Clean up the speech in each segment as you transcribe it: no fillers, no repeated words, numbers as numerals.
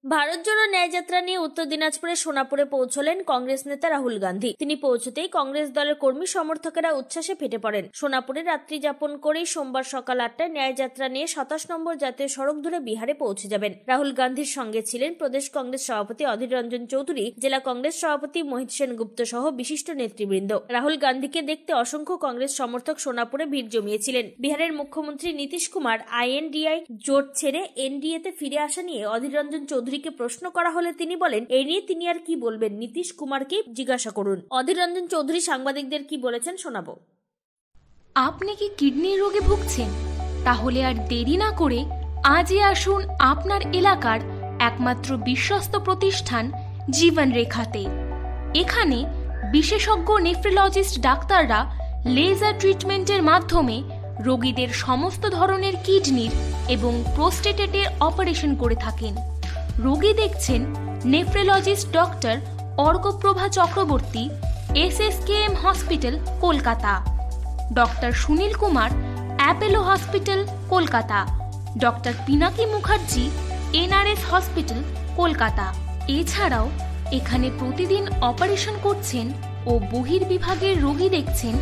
ভারত জোড়ো ন্যায়যাত্রা নিয়ে উত্তর দিনাজপুরে সোনাপুরে পৌঁছলেন কংগ্রেস নেতা রাহুল গান্ধী। তিনি পৌঁছতেই কংগ্রেস দলের কর্মী সমর্থকেরা উচ্ছ্বাসে ফেটে পড়েন। সোনাপুরে রাত্রি যাপন করেই সোমবার সকাল 8টায় ন্যায়যাত্রা নিয়ে 27 নম্বর জাতীয় সড়ক ধরে বিহারে পৌঁছে যাবেন। রাহুল গান্ধীর সঙ্গে ছিলেন প্রদেশ কংগ্রেস সভাপতি অধীর রঞ্জন চৌধুরী, জেলা কংগ্রেস সভাপতি মোহিত সেনগুপ্ত সহ বিশিষ্ট নেতৃবৃন্দ। রাহুল গান্ধীকে দেখতে অসংখ্য কংগ্রেস সমর্থক সোনাপুরে ভিড় জমিয়েছিলেন। বিহারের মুখ্যমন্ত্রী নীতিশ কুমার INDI জোট ছেড়ে NDA-তে ফিরে আসা নিয়ে অধীর রঞ্জন চৌধুরীকে প্রশ্ন করা হলে তিনি বলেন, এই নিয়ে তিনি আর কি বলবেন, নীতিশ কুমারকে জিজ্ঞাসা করুন। অধীর রঞ্জন চৌধুরী সাংবাদিকদের কি বলেছেন শোনাবো। আপনি কি কিডনির রোগে ভুগছেন? তাহলে আর দেরি না করে আজই আসুন আপনার এলাকার একমাত্র বিশ্বস্ত প্রতিষ্ঠান জীবন রেখাতে। এখানে বিশেষজ্ঞ নেফ্রোলজিস্ট ডাক্তাররা লেজার ট্রিটমেন্টের মাধ্যমে রোগীদের সমস্ত ধরনের কিডনির এবং প্রোস্টেটের অপারেশন করে থাকেন। রোগী দেখছেন nephrologist doctor Arkaprabha Chakraborty, SSKM hospital, Kolkata; doctor Sunil Kumar, Apollo hospital, Kolkata; doctor Pinaki Mukherjee, NRS hospital, Kolkata. এছাড়াও এখানে প্রতিদিন অপারেশন করছেন ও বহির্বিভাগের রোগী দেখছেন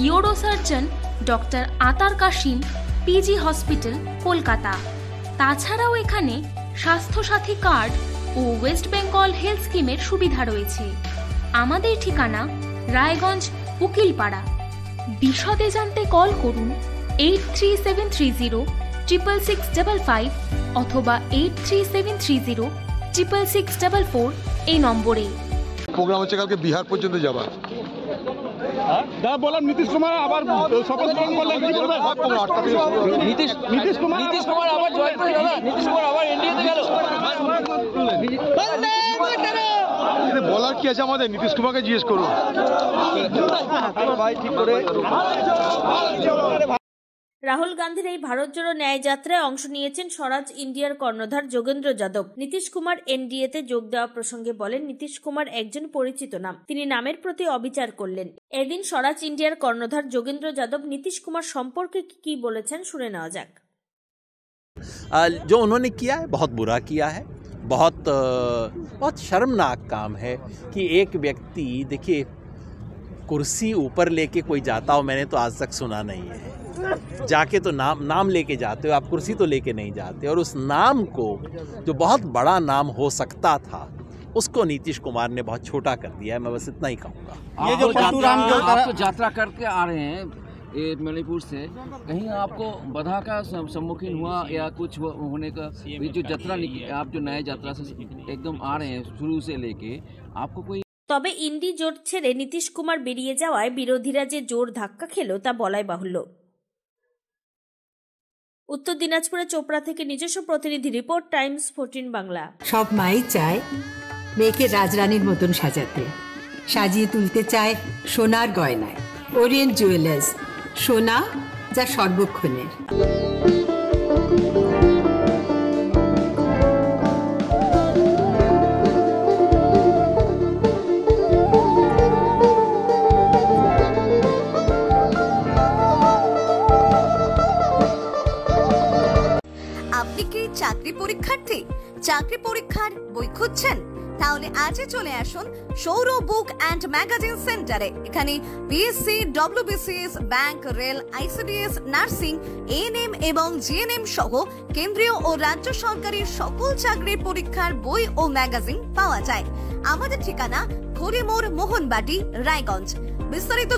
ইউরোসার্জন ডক্টর আতার কাশিম, PG হসপিটাল, কলকাতা। তাছাড়াও এখানে স্বাস্থ্যসাথী কার্ড ও ওয়েস্ট বেঙ্গল হেলথ স্কিমের সুবিধা রয়েছে। আমাদের ঠিকানা রায়গঞ্জ, উকিলপাড়া। বিশদে জানতে কল করুন 8373066655 অথবা 8373066644 এই নম্বরে। প্রোগ্রাম হচ্ছে কালকে বিহার পর্যন্ত যাওয়া। বললাম নীতিশ কুমার আবার শপথ গ্রহণ করলেন, কি বলবেন? নীতিশ কুমার আবার জয় করে গেল, নীতিশ কুমার আবার NDA-তে গেল। বলার কি আছে আমাদের? নীতিশ কুমারকে জিজ্ঞেস করুন। রাহুল গান্ধীর এই ভারত জোড়ো ন্যায় যাত্রায় অংশ নিয়েছেন স্বরাজ ইন্ডিয়ার কর্ণধার যোগেন্দ্র যাদব। নীতিশ কুমার NDA-তে যোগ দেওয়া প্রসঙ্গে বলেন, নীতিশ কুমার একজন পরিচিত নাম, তিনি নামের প্রতি অবিচার করলেন। এদিন স্বরাজ ইন্ডিয়ার কর্ণধার যোগেন্দ্র যাদব নীতিশ কুমার সম্পর্কে কি বলেছেন শুনে নেওয়া যাক। जो उन्होंने किया है बहुत बुरा किया है, बहुत शर्मनाक काम है कि एक व्यक्ति, देखिए, कुर्सी ऊपर लेके कोई जाता हो, मैंने तो आज तक सुना नहीं है। जाके तो नाम लेके जाते हो आप, कुर्सी तो लेके नहीं जाते। और उस नाम को, जो बहुत बड़ा नाम हो सकता था, उसको नीतीश कुमार ने बहुत छोटा कर दिया है। मैं बस इतना ही कहूँगा। ये जो यात्रा करके आ रहे हैं मणिपुर से, कहीं आपको बाधा का सम्मुखीन हुआ या कुछ होने का? ये जो यात्रा, आप जो नए यात्रा से एकदम आ रहे हैं शुरू से लेके, आपको कोई? তবে ইন্ডি জোট ছেড়ে নীতিশ কুমার বেরিয়ে যাওয়ায় বিরোধীরা যে জোর ধাক্কা খেল তা বলাই বাহুল্য। উত্তর দিনাজপুরে চোপড়া থেকে নিজস্ব প্রতিনিধি রিপোর্ট, টাইমস 14 বাংলা। সব মাই চায় মেয়েকে রাজরানীর মতন সাজাতে, সাজিয়ে তুলতে চায় সোনার গয়নায়। ওরিয়েন্ট জুয়েলার্স, সোনা যা সর্বক্ষণের। আপনি কি চাকরি পরীক্ষার্থী? চাকরি পরীক্ষার বই খুঁজছেন? তাহলে আজই চলে আসুন সৌর বুক অ্যান্ড ম্যাগাজিন সেন্টারে। এখানে BSc, WBCS, bank, rail, ICDS, nursing, ANM এবং GNM সহ কেন্দ্রীয় ও রাজ্য সরকারের সকল চাকরির পরীক্ষার বই ও ম্যাগাজিন পাওয়া যায়। আমাদের ঠিকানা ঘড়িমোড়, মোহনবাটি, রায়গঞ্জ। বিস্তারিত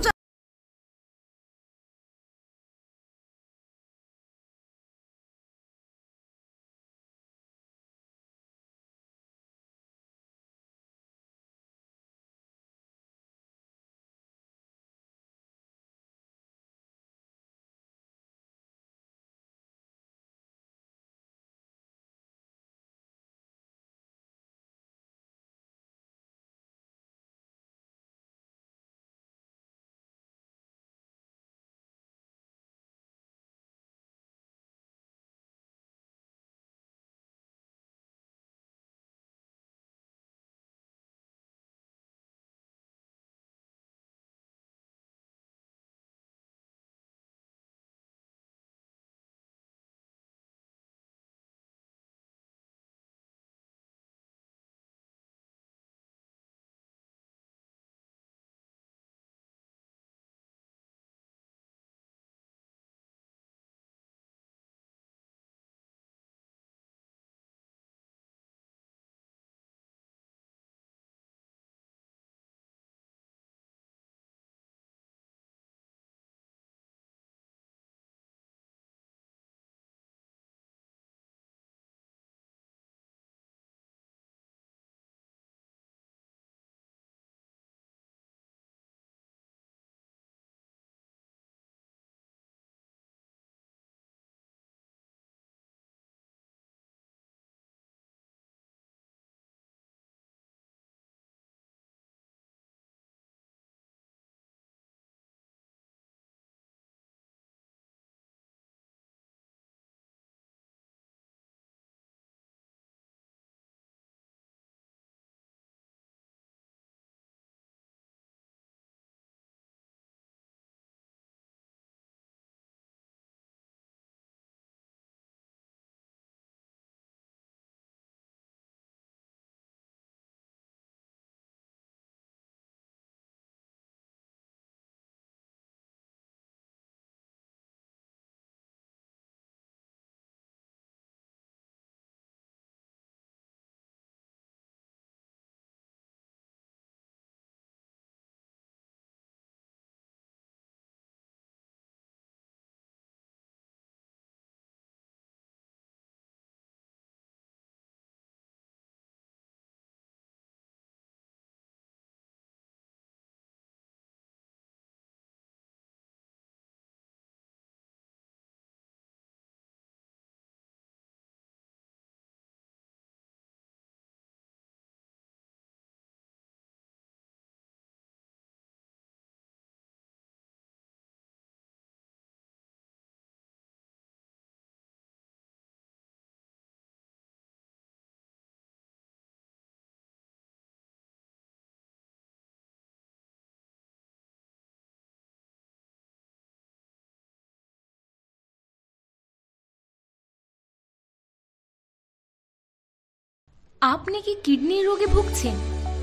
আপনি কি কিডনির রোগে ভুগছেন?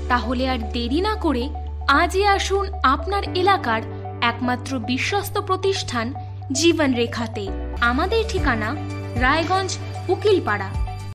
তাহলে আর দেরি না করে আজই আসুন আপনার এলাকার একমাত্র বিশ্বস্ত প্রতিষ্ঠান জীবন রেখাতে। আমাদের ঠিকানা রায়গঞ্জ উকিলপাড়া।